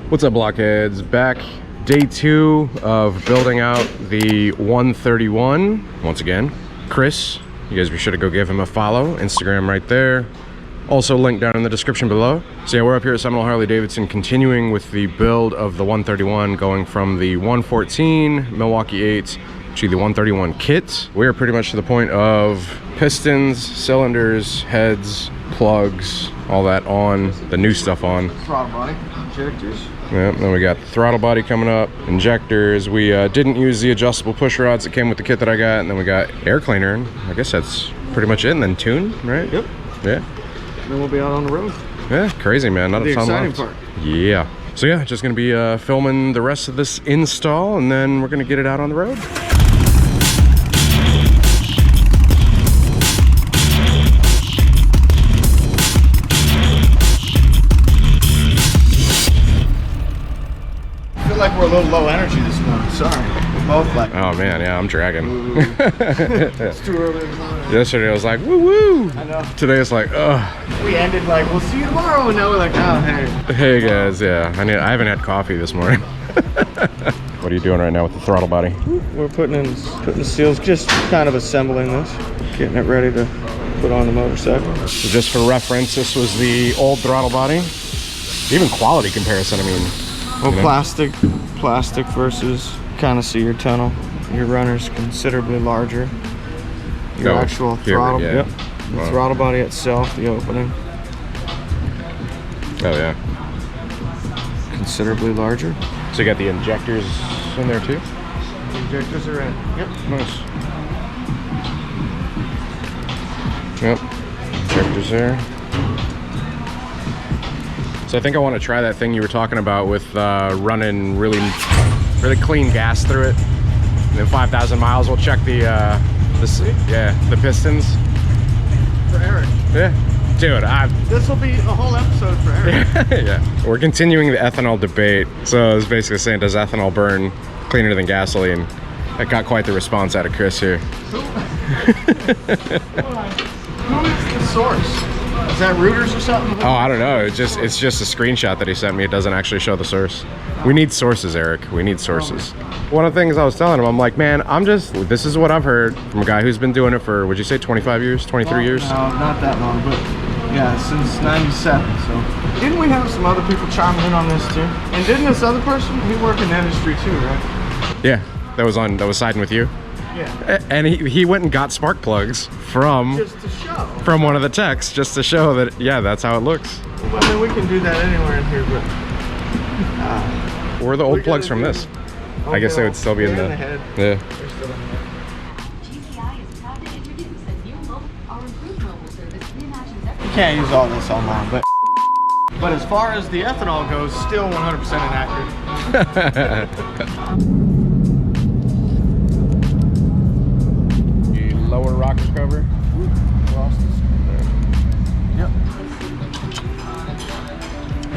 What's up, Blockheads? Back day 2 of building out the 131. Once again, Chris, you guys be sure to go give him a follow. Instagram right there. Also linked down in the description below. So yeah, we're up here at Seminole Harley-Davidson continuing with the build of the 131, going from the 114 Milwaukee 8 to the 131 kit. We're pretty much to the point of pistons, cylinders, heads, plugs, all that on, the new stuff on. Throttle body, injectors. Yeah, then we got the throttle body coming up, injectors. We didn't use the adjustable push rods that came with the kit that I got, and then we got air cleaner, and I guess that's pretty much it. And then tune, right? Yep. Yeah. Then we'll be out on the road. Yeah, crazy, man. Not a ton left. The exciting part. Yeah. So yeah, just gonna be filming the rest of this install, and then we're gonna get it out on the road. I feel like we're a little low energy this morning. Sorry. We're both like, Oh man, yeah, I'm dragging. it's too early in the morning. Yesterday I was like, woo woo. I know. Today it's like, ugh. We ended like, we'll see you tomorrow, and now we're like, oh hey. Hey guys, yeah, I haven't had coffee this morning. What are you doing right now with the throttle body? We're putting the seals, just kind of assembling this, getting it ready to put on the motorcycle. So just for reference, this was the old throttle body. Even quality comparison, I mean. Well, you know? plastic versus kind of see your tunnel. Your runner's considerably larger. Your actual throttle, yeah. yep. The throttle body itself, the opening, Oh yeah. considerably larger. So you got the injectors in there too? The injectors are in. Yep. Nice. Yep. Injectors there. So I think I want to try that thing you were talking about with running really clean gas through it. And then 5,000 miles, we'll check the pistons. For Eric. Yeah. Dude, This will be a whole episode for Eric. yeah. We're continuing the ethanol debate. So I was basically saying, does ethanol burn cleaner than gasoline? I got quite the response out of Chris here. Who is the source? Is that Reuters or something? Oh, I don't know. It's just a screenshot that he sent me. It doesn't actually show the source. We need sources, Eric. We need sources. One of the things I was telling him, I'm like, man, this is what I've heard from a guy who's been doing it for, would you say 25 years, 23 years? No, not that long, but yeah, since 97. So didn't we have some other people chiming in on this too? And didn't this other person, he worked in the industry too, right? Yeah, that was siding with you. Yeah. And he went and got spark plugs from Just to show. From one of the techs, just to show that, yeah, that's how it looks. Well, I mean, we can do that anywhere in here, but Or the old plugs from this. I guess they would still be in the head. Yeah. They're still in the head. GTI is proud to introduce a new our improved mobile service reimagines everything. You can't use all this online, but as far as the ethanol goes, still 100% inaccurate. Lower rocker cover. Lost it. Yep.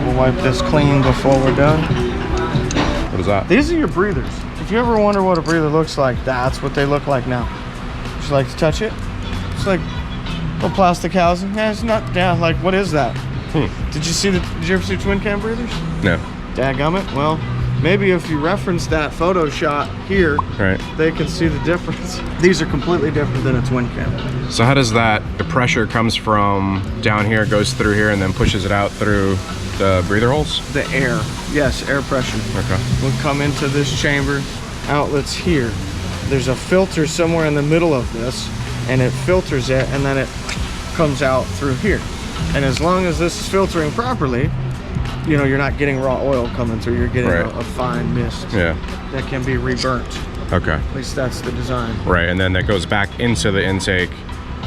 We'll wipe this clean before we're done. What is that? These are your breathers. If you ever wonder what a breather looks like, that's what they look like now. Would you like to touch it? It's like a little plastic housing. Yeah, it's not, yeah, like, what is that? Did you ever see twin cam breathers? No. Dadgummit. Well, maybe if you reference that photo shot here, Right. they can see the difference. These are completely different than a twin cam. So how does the pressure comes from down here, goes through here, and then pushes it out through the breather holes? The air, yes, air pressure Okay. will come into this chamber, outlets here. There's a filter somewhere in the middle of this, and it filters it, and then it comes out through here. And as long as this is filtering properly, you know, you're not getting raw oil coming through, you're getting a fine mist Yeah. that can be reburnt. Okay. At least that's the design. Right, and then that goes back into the intake,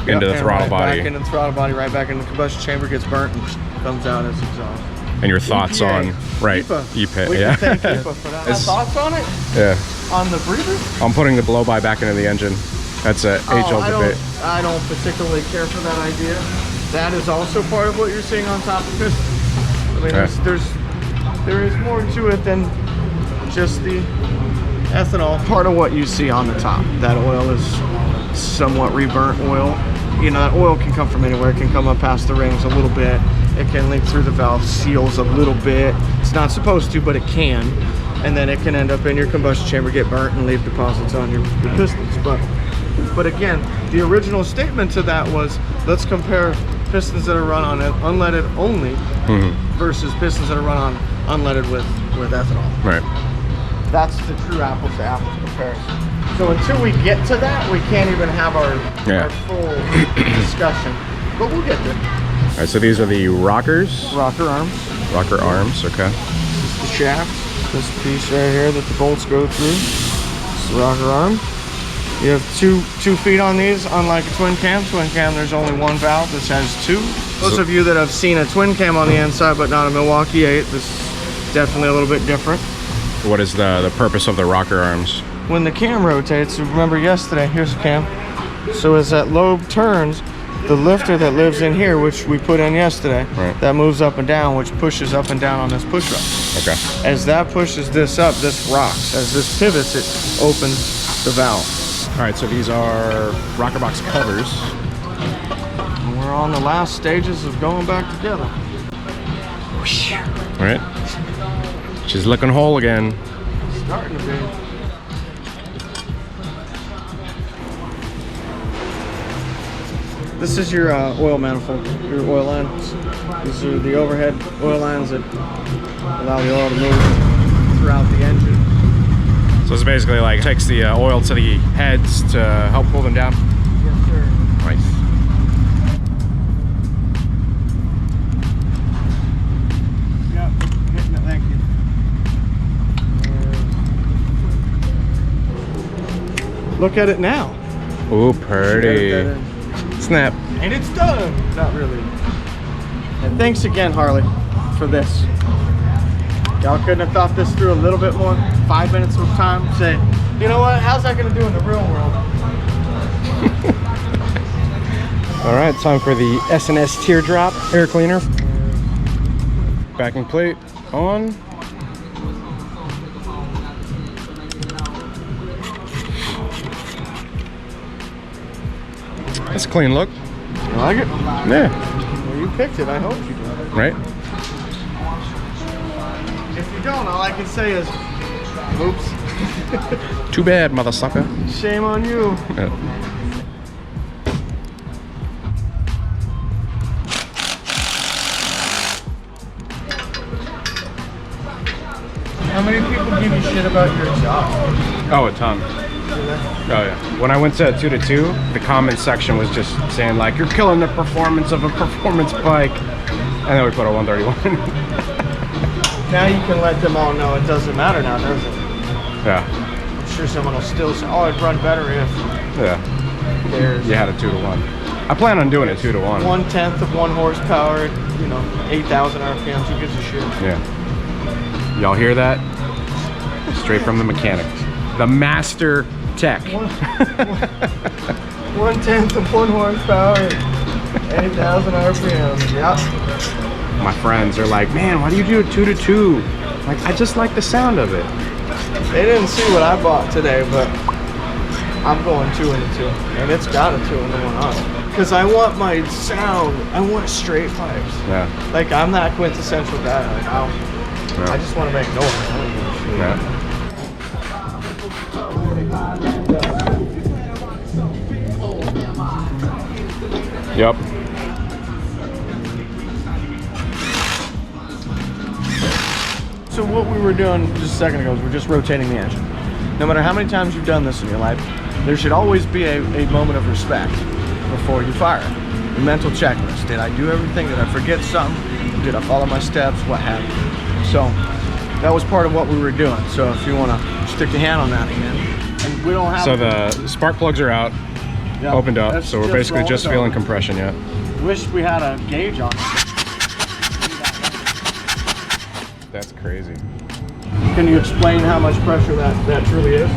into the and throttle body. Back into the throttle body, right back in the combustion chamber, gets burnt and comes out as exhaust. And your thoughts EPA. on EPA. EPA, We yeah. can thank EPA for that. Thoughts on it? Yeah. On the breather? I'm putting the blow by back into the engine. That's a age-old debate. I don't particularly care for that idea. That is also part of what you're seeing on top of this. I mean, there is more to it than just the ethanol. Part of what you see on the top, that oil is somewhat reburnt oil. You know, that oil can come from anywhere. It can come up past the rings a little bit. It can leak through the valve seals a little bit. It's It's not supposed to, but it can. And then it can end up in your combustion chamber, get burnt, and leave deposits on your pistons. But again, the original statement to that was, let's compare pistons that are run on unleaded only versus pistons that are run on unleaded with ethanol. Right. That's the true apples to apples comparison. So until we get to that, we can't even have our full discussion. But we'll get there. All right, so these are the rockers. Rocker arms. Rocker arms, okay. This is the shaft. This piece right here that the bolts go through. It's the rocker arm. You have two feet on these, unlike a twin cam. Twin cam, there's only one valve. This has two. Those of you that have seen a twin cam on the inside, but not a Milwaukee 8, this is definitely a little bit different. What is the purpose of the rocker arms? When the cam rotates, remember yesterday, here's a cam. So as that lobe turns, the lifter that lives in here, which we put in yesterday, that moves up and down, which pushes up and down on this push rod. Okay. As that pushes this up, this rocks. As this pivots, it opens the valve. All right, so these are rocker box covers. And we're on the last stages of going back together. All right. She's looking whole again. Starting to be. This is your oil manifold, your oil lines. These are the overhead oil lines that allow the oil to move throughout the engine. So it's basically like takes the oil to the heads to help pull them down. Yes, sir. Nice. Yep, hitting it, thank you. Look at it now. Ooh, pretty. Snap. And it's done. Not really. And thanks again, Harley, for this. Y'all couldn't have thought this through a little bit more. 5 minutes of time. Say, you know what? How's that going to do in the real world? All right, time for the S&S teardrop air cleaner. Backing plate on. That's a clean look. You like it? Yeah. Well, you picked it. I hope you do. Right? If you don't, all I can say is, oops. Too bad, mother sucker. Shame on you. Yeah. How many people give you shit about your exhaust? Oh, a ton. Oh yeah. When I went to 2-2, the comment section was just saying like, you're killing the performance of a performance bike. And then we put a 131. Now you can let them all know it doesn't matter now, does it? Yeah. I'm sure someone will still say, oh, it'd run better if there's You had a 2-to-1. I plan on doing it 2-to-1. 1/10 of 1 horsepower, you know, 8,000 RPMs. Who gives a shit? Yeah. Y'all hear that? Straight from the mechanic. The master tech. 1/10 of 1 horsepower, 8,000 RPMs. Yep. My friends are like, man, why do you do a 2-to-2? Like, I just like the sound of it. They didn't see what I bought today, but I'm going 2-in-2, and it's got a 2-in-1 on it. Because I want my sound, I want straight pipes. Yeah. Like, I'm that quintessential guy. Like, I just want to make noise. I don't give a shit. Yeah. Yep. So what we were doing just a second ago is we're just rotating the engine. No matter how many times you've done this in your life, there should always be a moment of respect before you fire. A mental checklist. Did I do everything? Did I forget something? Did I follow my steps? What happened? So that was part of what we were doing. So if you want to stick your hand on that again. And we don't have. So the spark plugs are out, opened up. So we're basically just feeling compression yet. Wish we had a gauge on it. That's crazy. Can you explain how much pressure that truly is?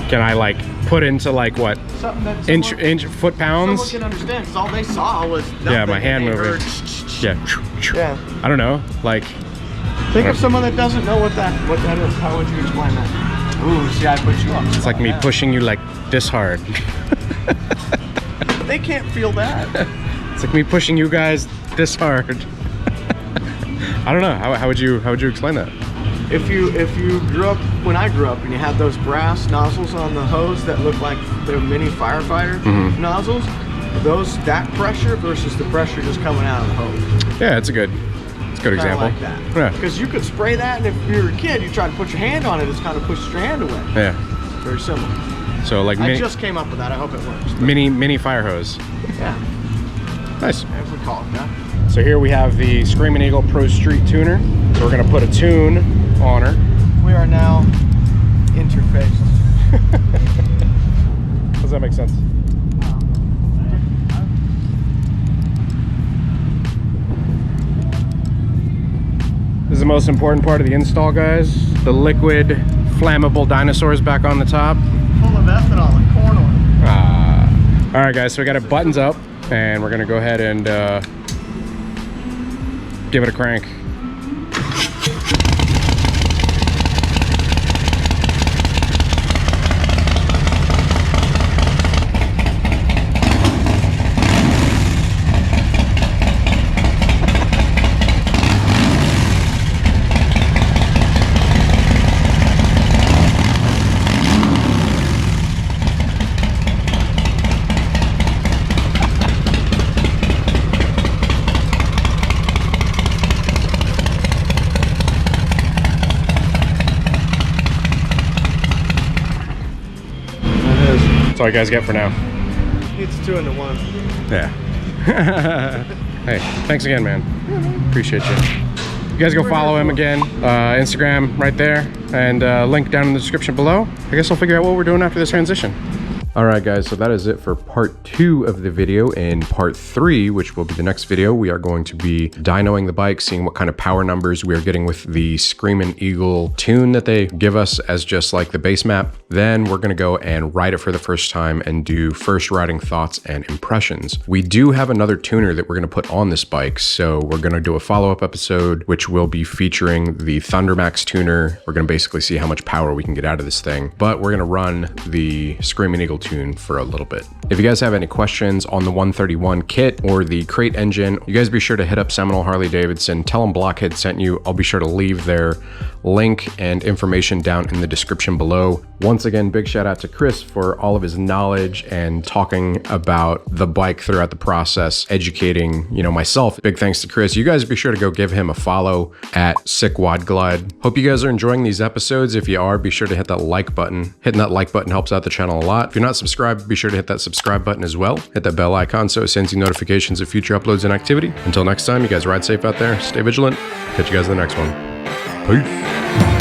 Can I like put into like what? Something that Inch foot pounds? someone can understand, because all they saw was nothing. Yeah, my hand and they moving. heard Yeah. I don't know. Like, think of someone that doesn't know what that is. How would you explain that? Ooh, see, I put you up. it's like me pushing you like this hard. They can't feel that. It's like me pushing you guys this hard. I don't know. How would you explain that? If you grew up, when I grew up, and you had those brass nozzles on the hose that look like they're mini firefighter nozzles, that pressure versus the pressure just coming out of the hose. Yeah, it's a good example. Like that. Yeah. Because you could spray that, and if you were a kid, you try to put your hand on it, it's kind of pushes your hand away. Yeah. Very similar. So like I just came up with that. I hope it works. Mini fire hose. Yeah. Nice. If we call it that. So here we have the Screaming Eagle Pro Street Tuner. So we're gonna put a tune on her. We are now interfaced. Does that make sense? This is the most important part of the install, guys. The liquid flammable dinosaurs back on the top. Full of ethanol and corn oil. All right, guys, so we got it buttons up, and we're gonna go ahead and give it a crank. That's all you guys get for now. It's 2-in-1. Yeah. Hey, thanks again, man. Appreciate you. You guys go follow him again. Instagram right there, and link down in the description below. I guess I'll figure out what we're doing after this transition. All right, guys, so that is it for part 2 of the video. In part 3, which will be the next video, we are going to be dynoing the bike, seeing what kind of power numbers we are getting with the Screaming Eagle tune that they give us as just like the base map. Then we're gonna go and ride it for the first time and do first riding thoughts and impressions. We do have another tuner that we're gonna put on this bike, so we're gonna do a follow-up episode, which will be featuring the Thundermax tuner. We're gonna basically see how much power we can get out of this thing, but we're gonna run the Screaming Eagle tune for a little bit. If you guys have any questions on the 131 kit or the crate engine, you guys be sure to hit up Seminole Harley-Davidson, tell them Blockhead sent you. I'll be sure to leave their link and information down in the description below. Once again, big shout out to Chris for all of his knowledge and talking about the bike throughout the process, educating, myself. Big thanks to Chris. You guys be sure to go give him a follow at Sick Wad Glide. Hope you guys are enjoying these episodes. If you are, be sure to hit that like button. Hitting that like button helps out the channel a lot. If you're not subscribed, be sure to hit that subscribe button as well. Hit that bell icon so it sends you notifications of future uploads and activity. Until next time, you guys ride safe out there, stay vigilant. Catch you guys in the next one. Peace.